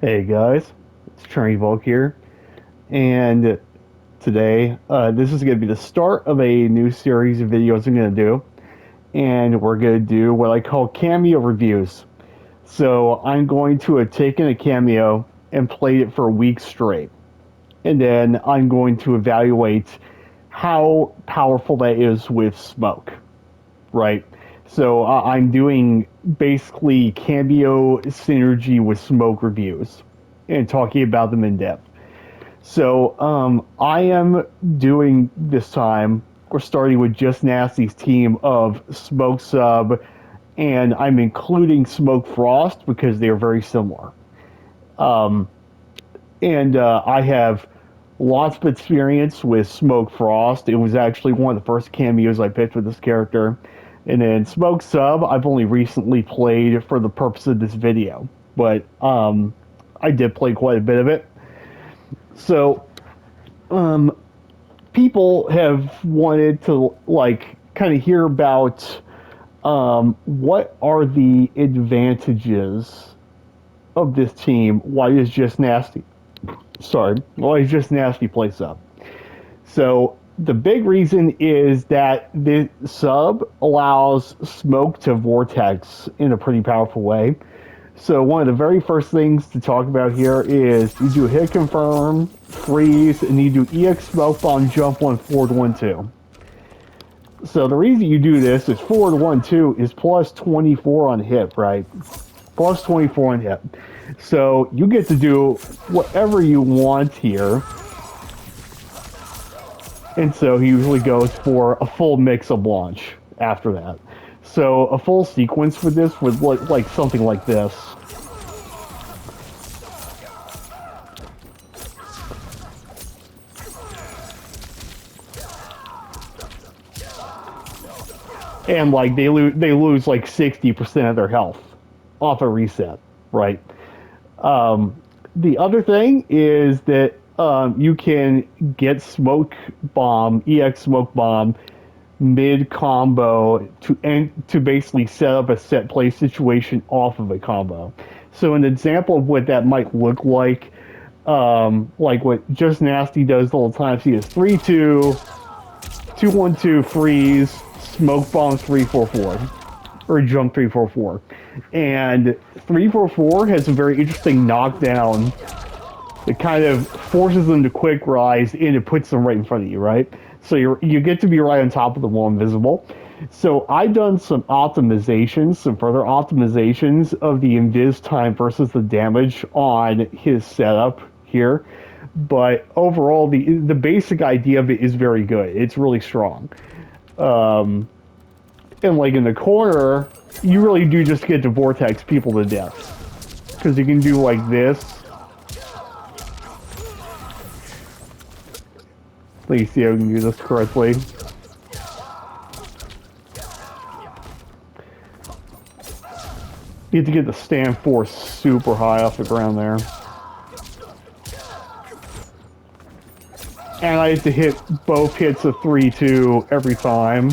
Hey guys, it's Trinity Volk here, and today this is going to be the start of a new series of videos I'm going to do, and we're going to do what I call cameo reviews. So I'm going to have taken a cameo and played it for a week straight, and then I'm going to evaluate how powerful that is with smoke, right? So I'm doing basically cameo synergy with smoke reviews and talking about them in depth. So I am doing this time. We're starting with Just Nasty's team of Smoke Sub, and I'm including Smoke Frost because they are very similar. Um, and I have lots of experience with Smoke Frost. It was actually one of the first cameos I picked with this character. And then Smoke Sub, I've only recently played for the purpose of this video, but I did play quite a bit of it. So um, people have wanted to like kind of hear about what are the advantages of this team. Why is Just Nasty? Sorry, why is Just Nasty place up? So the big reason is that the sub allows smoke to vortex in a pretty powerful way. So one of the very first things to talk about here is you do hit confirm, freeze, and you do EX smoke bomb jump one forward 1 2. So the reason you do this is forward 1 2 is plus 24 on hit, right? Plus 24 on hit. So you get to do whatever you want here. And so he usually goes for a full mix of launch after that. So a full sequence for this would look like something like this. And like they lose like 60% of their health off a reset, right? Um, the other thing is that you can get smoke bomb, EX smoke bomb, mid combo to basically set up a set play situation off of a combo. So an example of what that might look like what Just Nasty does the whole time. He is 3 2, 2 1 2 freeze, smoke bomb 3 4 4, or jump 3 4 4, and 3 4 4 has a very interesting knockdown. It kind of forces them to quick rise and it puts them right in front of you, right? So you get to be right on top of the wall invisible. So I've done some optimizations, some further optimizations of the invis time versus the damage on his setup here. But overall, the basic idea of it is very good. It's really strong. Um, and like in the corner, you really do just get to vortex people to death because you can do like this. Let me see if I can do this correctly. You have to get the stand force super high off the ground there. And I have to hit both hits of 3 2 every time.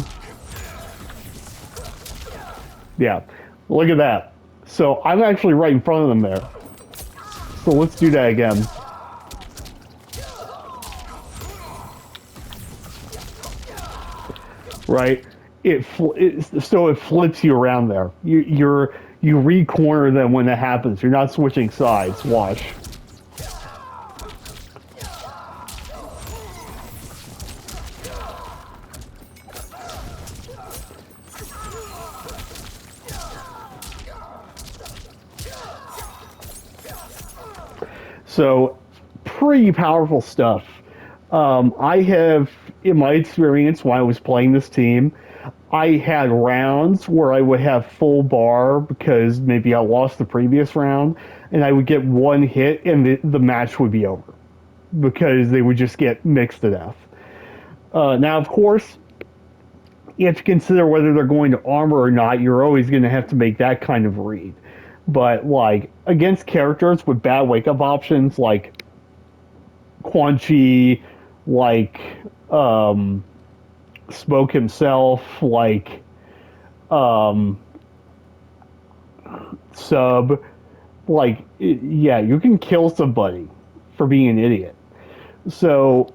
Yeah, look at that. So I'm actually right in front of them there. So let's do that again. Right? So it flips you around there. You re-corner them when that happens. You're not switching sides. Watch. So pretty powerful stuff. I have, in my experience, when I was playing this team, I had rounds where I would have full bar because maybe I lost the previous round, and I would get one hit and the match would be over because they would just get mixed to death. Now, of course, you have to consider whether they're going to armor or not. You're always going to have to make that kind of read. But like against characters with bad wake up options like Quan Chi, like um, Smoke himself, like um, Sub. Yeah, you can kill somebody for being an idiot. So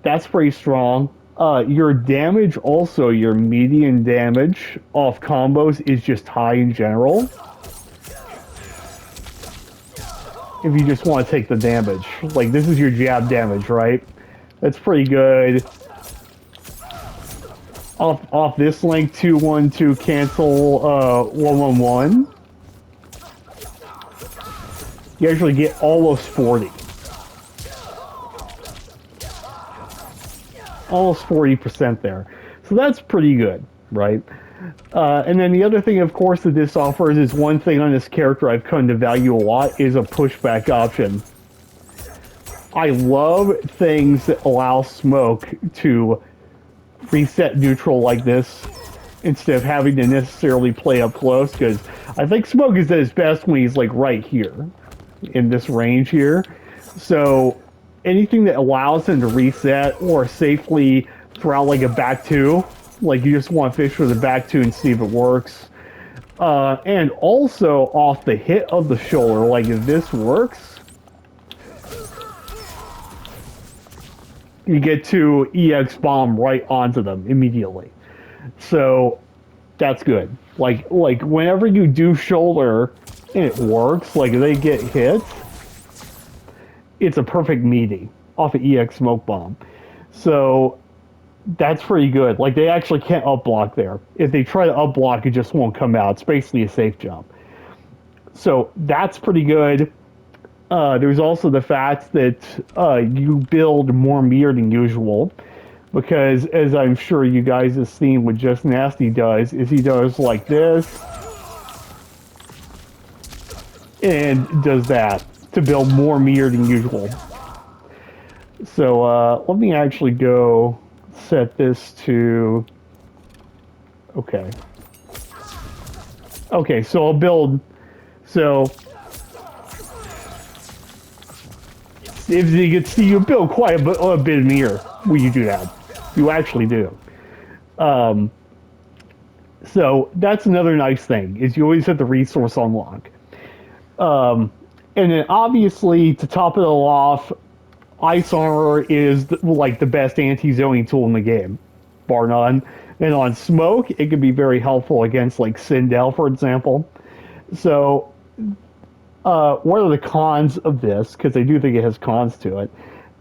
that's pretty strong. Your damage, also your median damage off combos is just high in general. If you just want to take the damage, like this is your jab damage, right? That's pretty good. Off this link, 2-1-2 cancel 1-1-1. You actually get almost 40. Almost 40% there. So that's pretty good, right? And then the other thing, of course, that this offers is one thing on this character I've come to value a lot is a pushback option. I love things that allow Smoke to reset neutral like this instead of having to necessarily play up close, because I think Smoke is at his best when he's like right here in this range here. So anything that allows him to reset or safely throw out like a back two, like you just want to fish for the back two and see if it works. And also off the hit of the shoulder, like if this works, you get to EX bomb right onto them immediately. So that's good. Like whenever you do shoulder and it works, like if they get hit, it's a perfect meaty off of EX smoke bomb. So that's pretty good. Like they actually can't up block there. If they try to up block, it just won't come out. It's basically a safe jump. So that's pretty good. There's also the fact that you build more meter than usual, because as I'm sure you guys have seen what Just Nasty does, is he does like this and does that to build more meter than usual. So let me actually go set this to, okay. Okay, so I'll build, so if you can see, you build quite a bit of meter when you do that. You actually do. So that's another nice thing, is you always have the resource unlock. And then obviously, to top it all off, Ice Armor is like the best anti-zoning tool in the game, bar none. And on Smoke, it can be very helpful against like Sindel, for example. So what are the cons of this? Because I do think it has cons to it.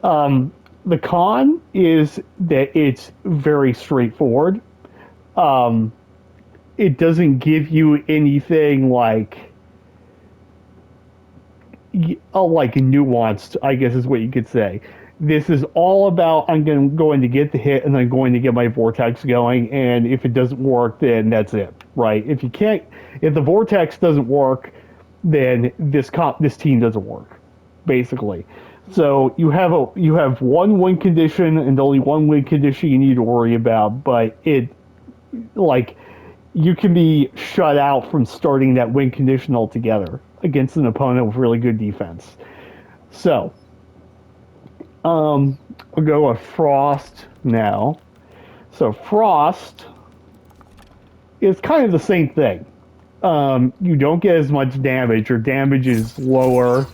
The con is that it's very straightforward. It doesn't give you anything like nuanced, I guess is what you could say. This is all about I'm going to get the hit and I'm going to get my vortex going, and if it doesn't work, then that's it, right? If the vortex doesn't work, then this team doesn't work, basically. So you have one win condition and only one win condition you need to worry about, but you can be shut out from starting that win condition altogether against an opponent with really good defense. So I'll go with Frost now. So Frost is kind of the same thing. You don't get as much damage. Your damage is lower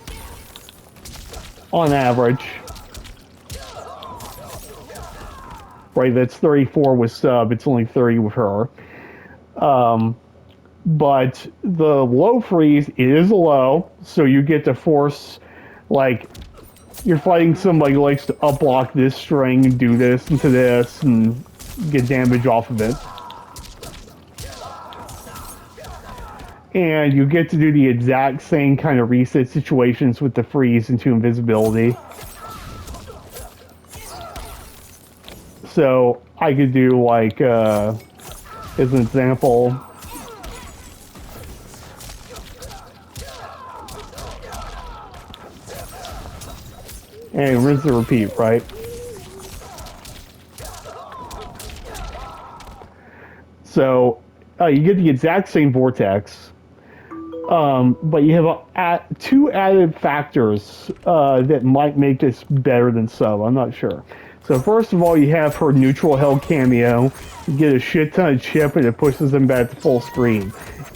on average. Right, that's 34 with sub. It's only 30 with her. But the low freeze is low, so you get to force, like, you're fighting somebody who likes to up block this string and do this into this and get damage off of it. And you get to do the exact same kind of reset situations with the freeze into invisibility. So I could do like, as an example, and rinse and repeat, right? So you get the exact same vortex, but you have two added factors that might make this better than sub. I'm not sure. So first of all, you have her neutral held Kameo. You get a shit ton of chip and it pushes them back to full screen.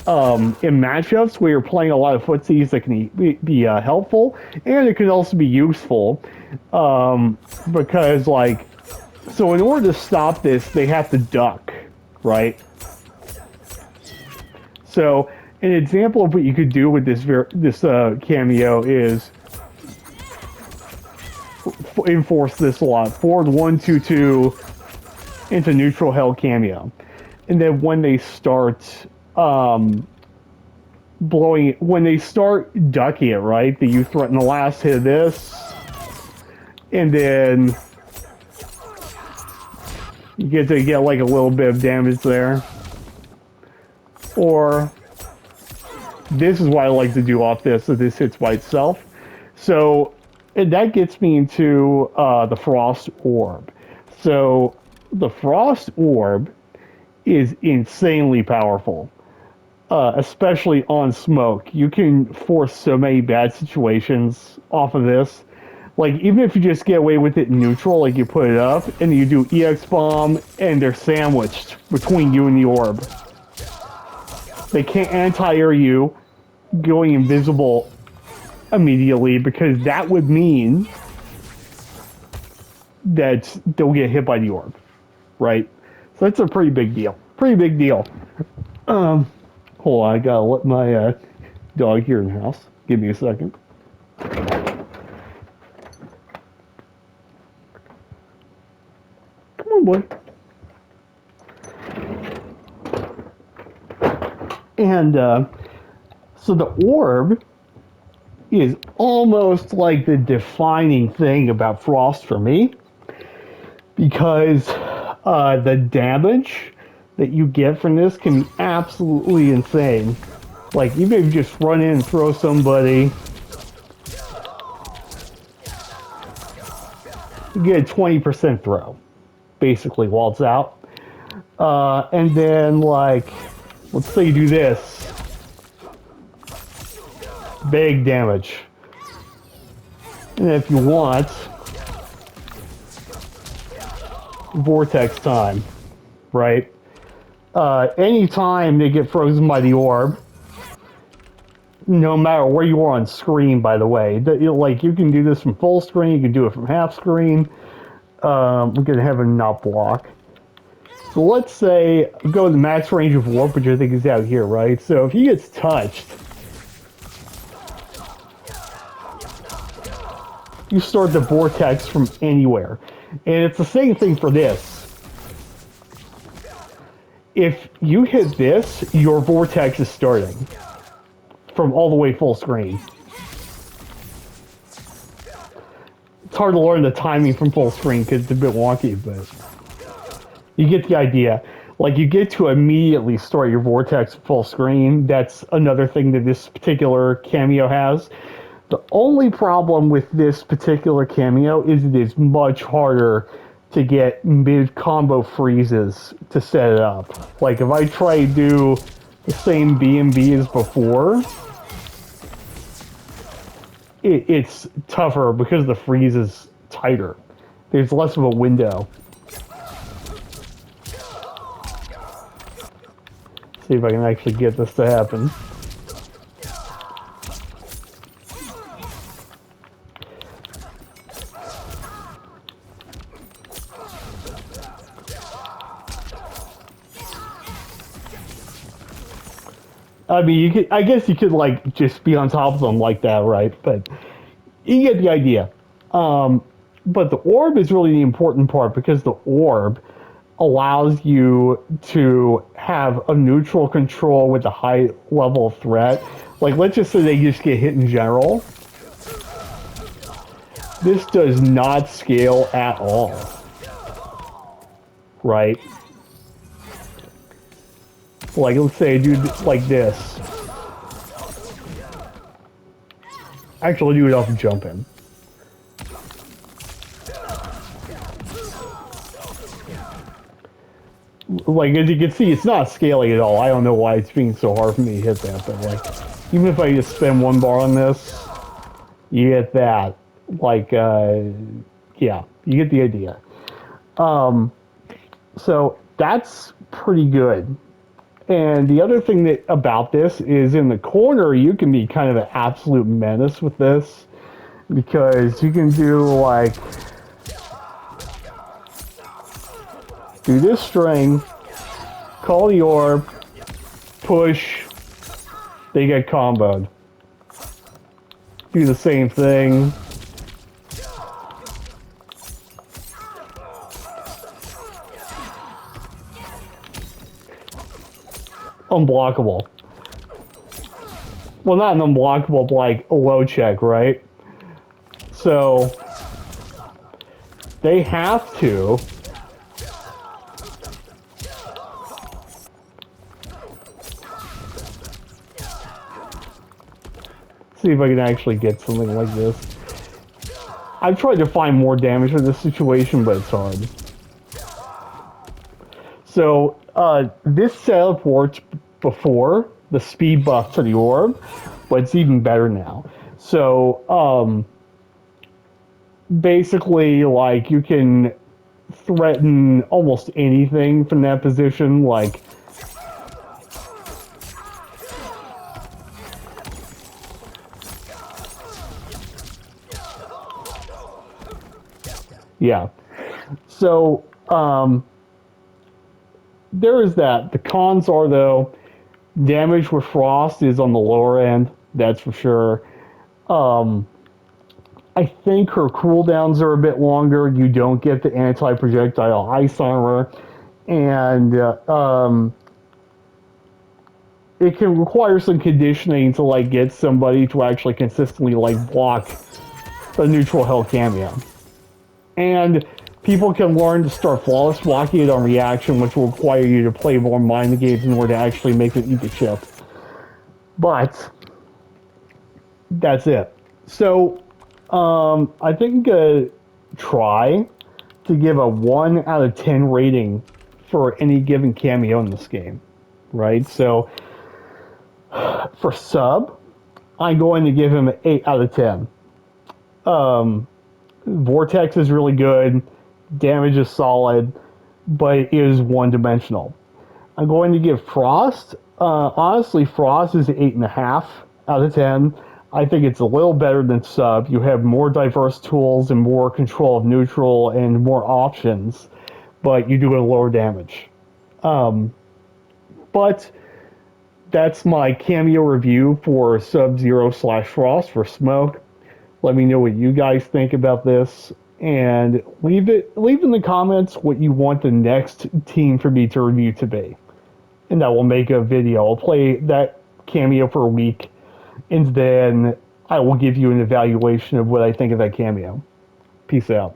in matchups where you're playing a lot of footsies that can be helpful, and it can also be useful because like so in order to stop this they have to duck, right? So an example of what you could do with this cameo is enforce this a lot. Forward 1-2-2 into neutral held cameo, and then when they start blowing, when they start ducking it, right? That you threaten the last hit of this, and then you get to get like a little bit of damage there. Or this is what I like to do off this, so this hits by itself. So and that gets me into the Frost Orb. So the Frost Orb is insanely powerful, especially on smoke. You can force so many bad situations off of this. Like, even if you just get away with it in neutral, like you put it up, and you do EX Bomb, and they're sandwiched between you and the orb. They can't anti-air you, going invisible immediately, because that would mean that they'll get hit by the orb, right? So that's a pretty big deal. Pretty big deal. Hold on, I gotta let my dog here in the house. Give me a second. Come on, boy. And so the orb is almost like the defining thing about Frost for me, because the damage that you get from this can be absolutely insane. Like, even if you just run in and throw somebody, you get a 20% throw, basically, while it's out. And then, like, let's say you do this. Big damage. And if you want, vortex time, right? Anytime they get frozen by the orb, no matter where you are on screen, by the way, like, you can do this from full screen, you can do it from half screen. We're going to have a not block. So let's say, go to the max range of warp, which I think is out here, right? So if he gets touched, you start the vortex from anywhere. And it's the same thing for this. If you hit this, your vortex is starting from all the way full screen. It's hard to learn the timing from full screen because it's a bit wonky, but you get the idea. Like, you get to immediately start your vortex full screen. That's another thing that this particular cameo has. The only problem with this particular cameo is it is much harder to get mid-combo freezes to set it up. Like, if I try to do the same B&B as before, it's tougher because the freeze is tighter. There's less of a window. See if I can actually get this to happen. I mean, you could, I guess you could, like, just be on top of them like that, right? But you get the idea. But the orb is really the important part, because the orb allows you to have a neutral control with a high level of threat. Like, let's just say they just get hit in general. This does not scale at all, right? Like, let's say I do like this. Actually, do it off jumping. Like, as you can see, it's not scaling at all. I don't know why it's being so hard for me to hit that, but, like, even if I just spend one bar on this, you get that. Like, yeah, you get the idea. So that's pretty good. And the other thing that about this is in the corner, you can be kind of an absolute menace with this because you can do like do this string, call the orb, push, they get comboed. Do the same thing. Unblockable. Well, not an unblockable, but like a low check, right? So they have to. See if I can actually get something like this. I've tried to find more damage in this situation, but it's hard. So, this setup worked before the speed buff to the orb, but it's even better now. So, basically, like, you can threaten almost anything from that position, like, yeah. So, there is that. The cons are, though, damage with Frost is on the lower end, that's for sure. Um, I think her cooldowns are a bit longer. You don't get the anti-projectile ice armor, and it can require some conditioning to like get somebody to actually consistently like block the neutral hell cameo. And people can learn to start flawless blocking it on reaction, which will require you to play more mind games in order to actually make it eat the chip. But that's it. So I think try to give a 1 out of 10 rating for any given cameo in this game, right? So for sub, I'm going to give him an 8 out of 10. Vortex is really good, damage is solid, but it is one-dimensional. I'm going to give Frost, honestly, Frost is an 8.5 out of 10. I think it's a little better than Sub. You have more diverse tools and more control of neutral and more options, but you do a lower damage. But that's my cameo review for Sub-Zero/Frost for Smoke. Let me know what you guys think about this, and leave in the comments what you want the next team for me to review to be. And I will make a video. I'll play that cameo for a week, and then I will give you an evaluation of what I think of that cameo. Peace out.